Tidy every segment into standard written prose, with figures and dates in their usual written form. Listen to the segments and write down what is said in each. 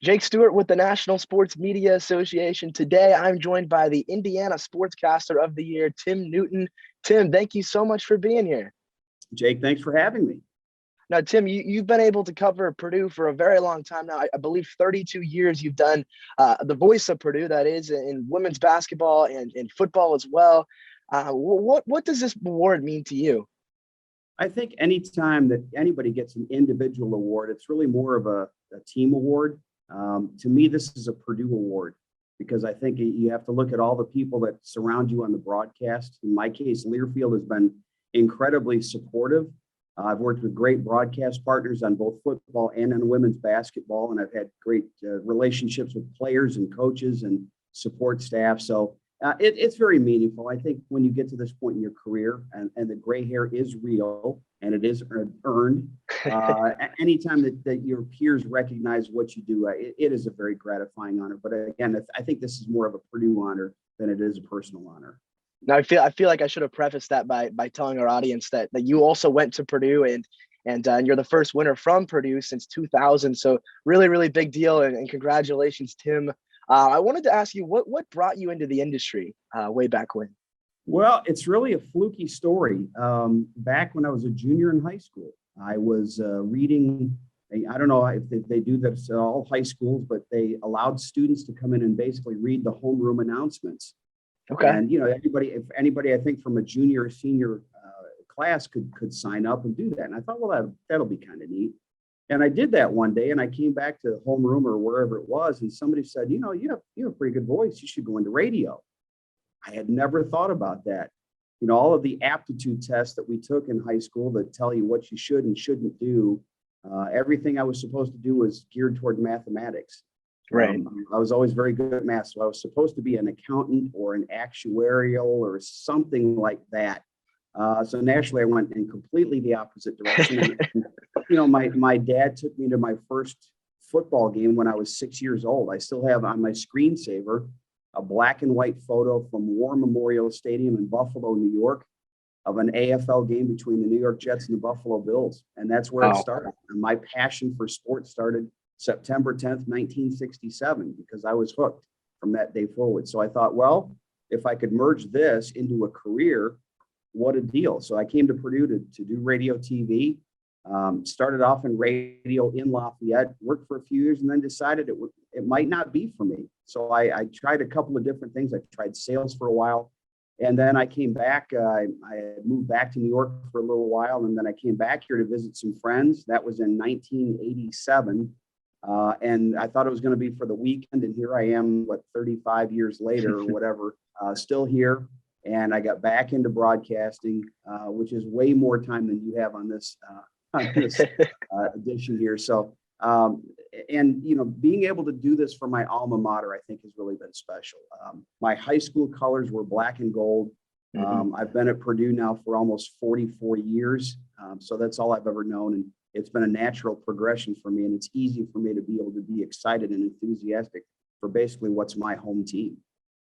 Jake Stuart with the National Sports Media Association. Today, I'm joined by the Indiana Sportscaster of the Year, Tim Newton. Tim, thank you so much for being here. Jake, thanks for having me. Now, Tim, you've been able to cover Purdue for a very long time now. I believe 32 years you've done the voice of Purdue, that is, in women's basketball and in football as well. What does this award mean to you? I think anytime that anybody gets an individual award, it's really more of a team award. To me, this is a Purdue award because I think you have to look at all the people that surround you on the broadcast. In my case, Learfield has been incredibly supportive. I've worked with great broadcast partners on both football and on women's basketball, and I've had great relationships with players and coaches and support staff. So it's very meaningful. I think when you get to this point in your career and the gray hair is real and it is earned, anytime that your peers recognize what you do, it is a very gratifying honor. But again, I think this is more of a Purdue honor than it is a personal honor. Now, I feel like I should have prefaced that by telling our audience that you also went to Purdue and you're the first winner from Purdue since 2000. So really big deal and congratulations, Tim. I wanted to ask you what brought you into the industry way back when? Well, it's really a fluky story. Back when I was a junior in high school, I was reading. I don't know if they do this at all high schools, but they allowed students to come in and basically read the homeroom announcements. Okay. And if anybody, I think from a junior or senior class could sign up and do that. And I thought, well, that'll be kind of neat. And I did that one day, and I came back to homeroom or wherever it was, and somebody said, you have a pretty good voice. You should go into radio. I had never thought about that. All of the aptitude tests that we took in high school that tell you what you should and shouldn't do, everything I was supposed to do was geared toward mathematics. Right. I was always very good at math, so I was supposed to be an accountant or an actuarial or something like that. So naturally, I went in completely the opposite direction. My dad took me to my first football game when I was 6 years old. I still have on my screensaver a black and white photo from War Memorial Stadium in Buffalo, New York, of an AFL game between the New York Jets and the Buffalo Bills. And that's where it started. And my passion for sports started September 10th, 1967, because I was hooked from that day forward. So I thought, well, if I could merge this into a career, what a deal. So I came to Purdue to do radio TV, started off in radio in Lafayette, worked for a few years, and then decided it might not be for me. So I tried a couple of different things. I tried sales for a while. And then I came back, I moved back to New York for a little while. And then I came back here to visit some friends. That was in 1987. And I thought it was going to be for the weekend. And here I am, 35 years later or whatever, still here. And I got back into broadcasting, which is way more time than you have on this edition here. So, being able to do this for my alma mater, I think has really been special. My high school colors were black and gold. I've been at Purdue now for almost 44 years. So that's all I've ever known. And it's been a natural progression for me. And it's easy for me to be able to be excited and enthusiastic for basically what's my home team.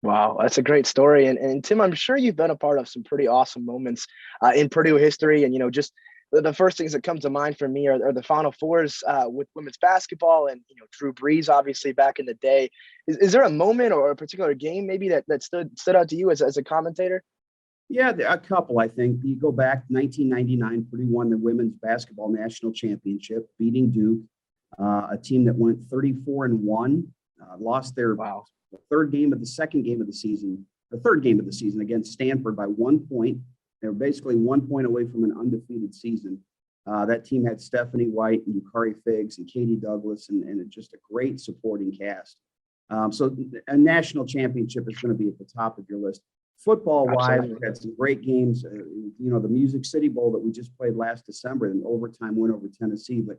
Wow, that's a great story. And Tim, I'm sure you've been a part of some pretty awesome moments in Purdue history. And, just the first things that come to mind for me are the Final Fours with women's basketball and, Drew Brees, obviously, back in the day. Is there a moment or a particular game maybe that stood out to you as a commentator? Yeah, a couple, I think. You go back 1999, Purdue won the women's basketball national championship, beating Duke, a team that went 34-1, lost their third game of the third game of the season against Stanford by 1 point. They were basically 1 point away from an undefeated season. That team had Stephanie White and Yukari Figs and Katie Douglas and just a great supporting cast. So a national championship is going to be at the top of your list. Football-wise, we've had some great games. The Music City Bowl that we just played last December, an overtime win over Tennessee. But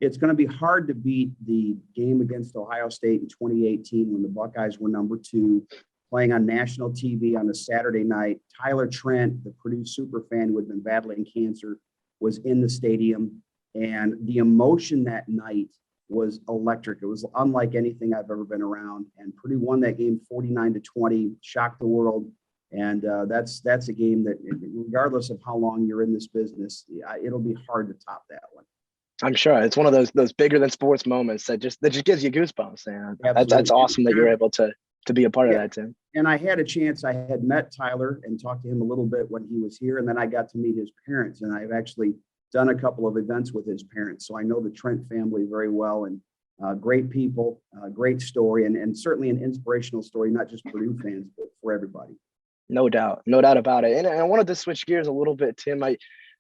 it's going to be hard to beat the game against Ohio State in 2018 when the Buckeyes were number 2, playing on national TV on a Saturday night. Tyler Trent, the Purdue superfan who had been battling cancer, was in the stadium. And the emotion that night was electric. It was unlike anything I've ever been around. And Purdue won that game 49-20, shocked the world. And that's a game that, regardless of how long you're in this business, it'll be hard to top that one. I'm sure it's one of those bigger than sports moments that just gives you goosebumps. And that's Absolutely. awesome that you're able to be a part of Yeah. that, Tim. And I had a chance, I had met Tyler and talked to him a little bit when he was here. And then I got to meet his parents, and I've actually done a couple of events with his parents. So I know the Trent family very well, and great people, great story, and certainly an inspirational story, not just Purdue fans, but for everybody. No doubt about it. And I wanted to switch gears a little bit, Tim.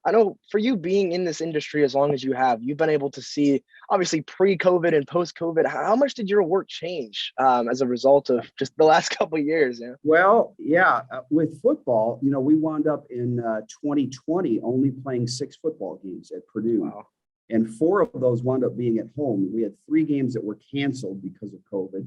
I know for you being in this industry as long as you have, you've been able to see obviously pre-COVID and post-COVID. How much did your work change as a result of just the last couple of years? Yeah. Well, yeah, with football, we wound up in 2020 only playing 6 football games at Purdue. Wow. And 4 of those wound up being at home. We had 3 games that were canceled because of COVID.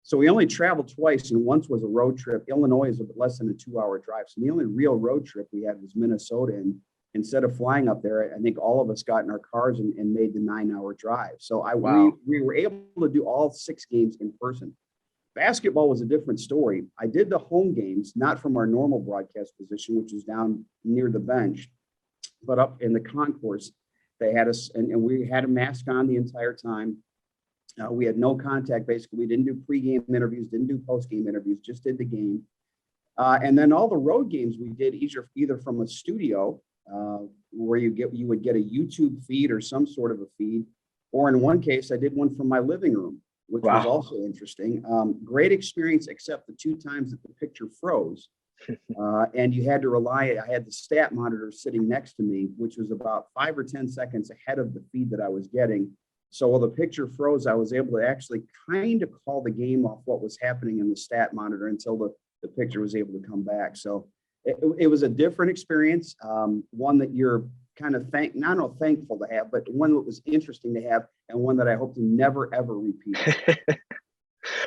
So we only traveled twice, and once was a road trip. Illinois is less than a 2-hour drive. So the only real road trip we had was Minnesota. And instead of flying up there, I think all of us got in our cars and made the 9-hour drive. So Wow. we were able to do all 6 games in person. Basketball was a different story. I did the home games, not from our normal broadcast position, which is down near the bench, but up in the concourse. They had us, and we had a mask on the entire time. We had no contact, basically. We didn't do pregame interviews, didn't do postgame interviews, just did the game. And then all the road games we did either from a studio, where you would get a YouTube feed or some sort of a feed, or in one case, I did one from my living room, which was also interesting. Great experience, except the 2 times that the picture froze. And you had to rely, I had the stat monitor sitting next to me, which was about 5 or 10 seconds ahead of the feed that I was getting. So while the picture froze, I was able to actually kind of call the game off what was happening in the stat monitor until the picture was able to come back. So it was a different experience, one that you're kind of thankful to have, but one that was interesting to have, and one that I hope to never, ever repeat.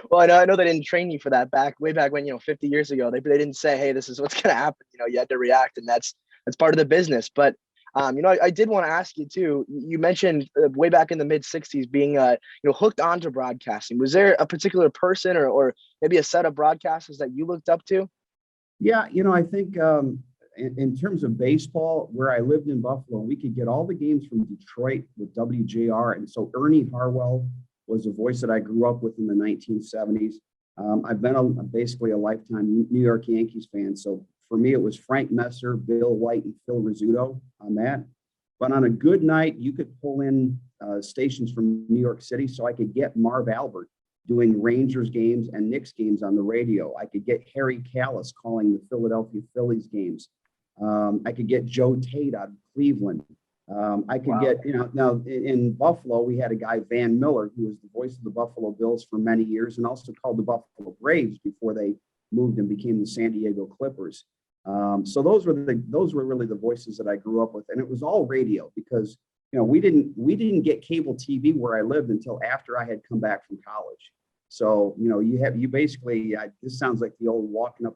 Well, I know they didn't train you for that way back when, 50 years ago, they didn't say, hey, this is what's going to happen. You had to react, and that's part of the business. But, I did want to ask you too, you mentioned way back in the mid 60s being, hooked onto broadcasting. Was there a particular person or maybe a set of broadcasters that you looked up to? Yeah. I think, in terms of baseball, where I lived in Buffalo, we could get all the games from Detroit with WJR. And so Ernie Harwell was a voice that I grew up with in the 1970s. I've been basically a lifetime New York Yankees fan. So for me, it was Frank Messer, Bill White, and Phil Rizzuto on that. But on a good night, you could pull in stations from New York City. So I could get Marv Albert doing Rangers games and Knicks games on the radio. I could get Harry Callis calling the Philadelphia Phillies games. I could get Joe Tate out of Cleveland. I could get, now in Buffalo, we had a guy, Van Miller, who was the voice of the Buffalo Bills for many years and also called the Buffalo Braves before they moved and became the San Diego Clippers. So those were really the voices that I grew up with. And it was all radio because, we didn't get cable TV where I lived until after I had come back from college. So, you basically, this sounds like the old walking up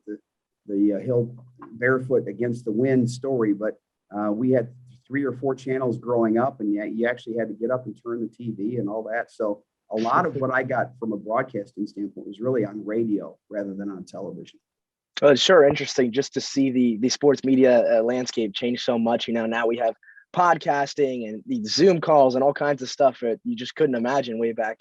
the hill barefoot against the wind story, but we had 3 or 4 channels growing up, and you actually had to get up and turn the TV and all that. So a lot of what I got from a broadcasting standpoint was really on radio rather than on television. Well, it's sure interesting just to see the sports media landscape change so much. Now we have podcasting and the Zoom calls and all kinds of stuff that you just couldn't imagine way back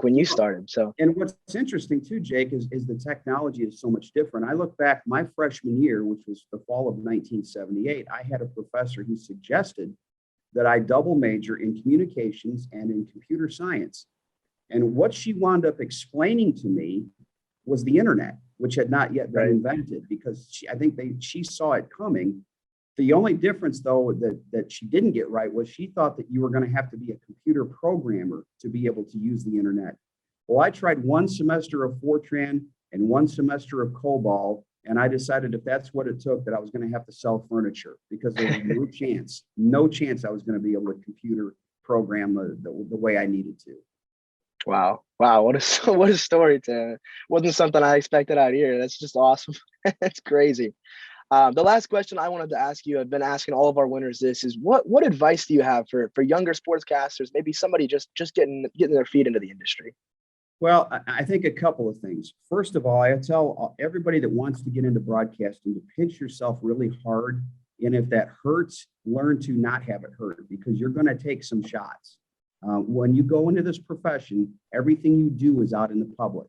when you started. So, and what's interesting too, Jake, is the technology is so much different. I look back my freshman year, which was the fall of 1978. I had a professor who suggested that I double major in communications and in computer science. And what she wound up explaining to me was the internet, which had not yet been invented, because she saw it coming. The only difference, though, that she didn't get right was she thought that you were going to have to be a computer programmer to be able to use the internet. Well, I tried 1 semester of Fortran and 1 semester of COBOL, and I decided if that's what it took, that I was going to have to sell furniture, because there was no chance I was going to be able to computer program the way I needed to. Wow. What a story, Tim. Wasn't something I expected out here. That's just awesome. That's crazy. The last question I wanted to ask you, I've been asking all of our winners this, is what advice do you have for younger sportscasters, maybe somebody just getting their feet into the industry? Well, I think a couple of things. First of all, I tell everybody that wants to get into broadcasting to pinch yourself really hard And if that hurts, learn to not have it hurt, because you're going to take some shots. When you go into this profession, everything you do is out in the public.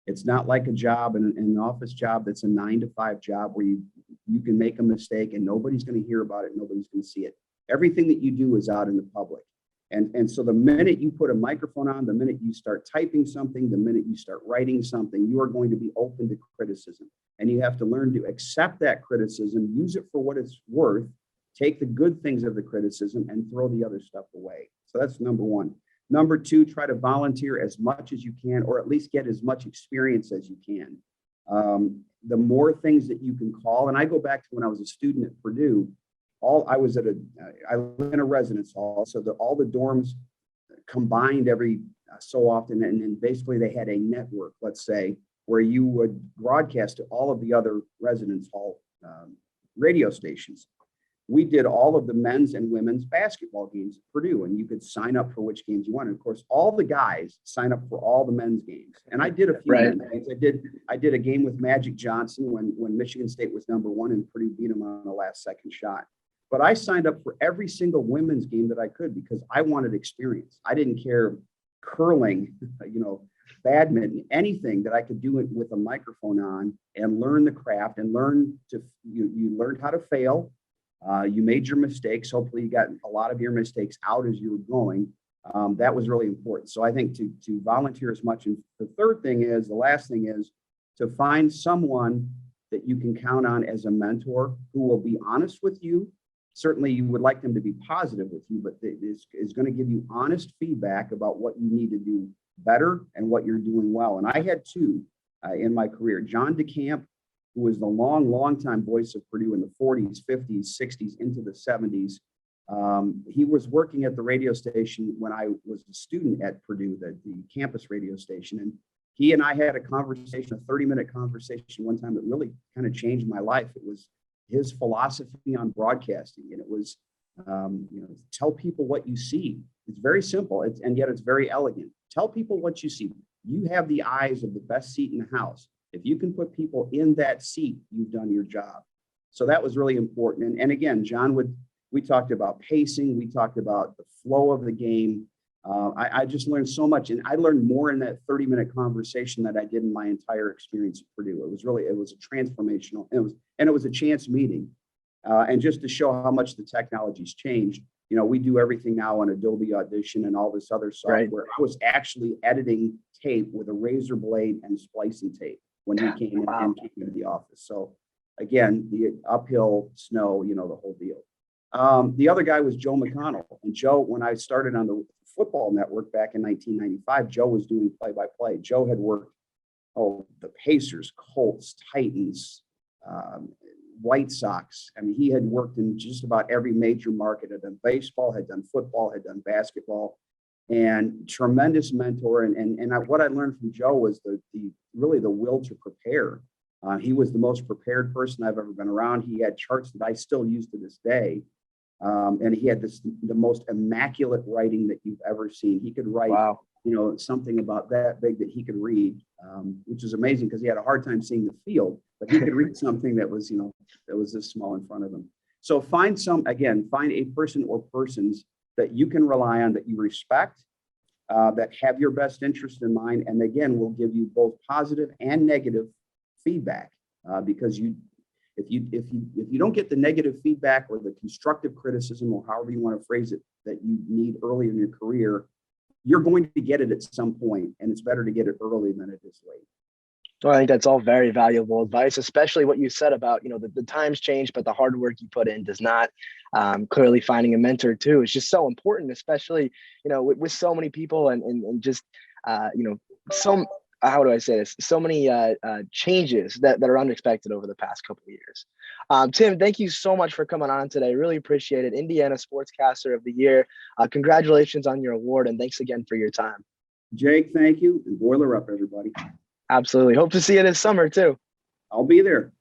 It's not like a job, an office job that's a 9-to-5 job where you can make a mistake and nobody's going to hear about it. Nobody's going to see it. Everything that you do is out in the public. And so the minute you put a microphone on, the minute you start typing something, the minute you start writing something, you are going to be open to criticism. And you have to learn to accept that criticism, use it for what it's worth, take the good things of the criticism and throw the other stuff away. So that's number one. Number two, try to volunteer as much as you can, or at least get as much experience as you can. The more things that you can call, and I go back to when I was a student at Purdue, I live in a residence hall, so all the dorms combined every so often, and basically they had a network, let's say, where you would broadcast to all of the other residence hall radio stations. We did all of the men's and women's basketball games at Purdue, and you could sign up for which games you wanted. Of course, all the guys sign up for all the men's games, and I did a few men's games. I did a game with Magic Johnson when Michigan State was #1 and Purdue beat them on the last second shot. But I signed up for every single women's game that I could because I wanted experience. I didn't care curling, badminton, anything that I could do it with a microphone on and learn the craft and you learned how to fail. You made your mistakes. Hopefully you got a lot of your mistakes out as you were going. That was really important. So I think to volunteer as much. And the last thing is to find someone that you can count on as a mentor who will be honest with you. Certainly you would like them to be positive with you, but is going to give you honest feedback about what you need to do better and what you're doing well. And I had two in my career. John DeCamp, who was the long time voice of Purdue in the 40s, 50s, 60s, into the 70s. He was working at the radio station when I was a student at Purdue, the campus radio station. And he and I had a 30-minute conversation one time that really kind of changed my life. It was his philosophy on broadcasting. And it was, tell people what you see. It's very simple, and yet it's very elegant. Tell people what you see. You have the eyes of the best seat in the house. If you can put people in that seat, you've done your job. So that was really important. And again, we talked about pacing. We talked about the flow of the game. I just learned so much. And I learned more in that 30-minute conversation than I did in my entire experience at Purdue. It was a transformational, it was a chance meeting. And just to show how much the technology's changed, we do everything now on Adobe Audition and all this other software. Right. I was actually editing tape with a razor blade and splicing tape when he came into the office. So again, the uphill snow, the whole deal. The other guy was Joe McConnell. And Joe, when I started on the football network back in 1995, Joe was doing play-by-play. Joe had worked, the Pacers, Colts, Titans, White Sox. I mean, he had worked in just about every major market, had done baseball, had done football, had done basketball, and tremendous mentor. And what I learned from Joe was the will to prepare. He was the most prepared person I've ever been around. He had charts that I still use to this day. And he had the most immaculate writing that you've ever seen. He could write, something about that big that he could read, which is amazing because he had a hard time seeing the field, but he could read something that was, that was this small in front of him. So find a person or persons that you can rely on, that you respect, that have your best interest in mind, and again, will give you both positive and negative feedback, because if you don't get the negative feedback or the constructive criticism, or however you want to phrase it, that you need early in your career, you're going to get it at some point, and it's better to get it early than it is late. Well, I think that's all very valuable advice, especially what you said about, the times change, but the hard work you put in does not. Clearly finding a mentor too is just so important, especially, with so many people and just, how do I say this? So many changes that are unexpected over the past couple of years. Tim, thank you so much for coming on today. Really appreciate it. Indiana Sportscaster of the Year. Congratulations on your award, and thanks again for your time. Jake, thank you. And boiler up, everybody. Absolutely. Hope to see you this summer too. I'll be there.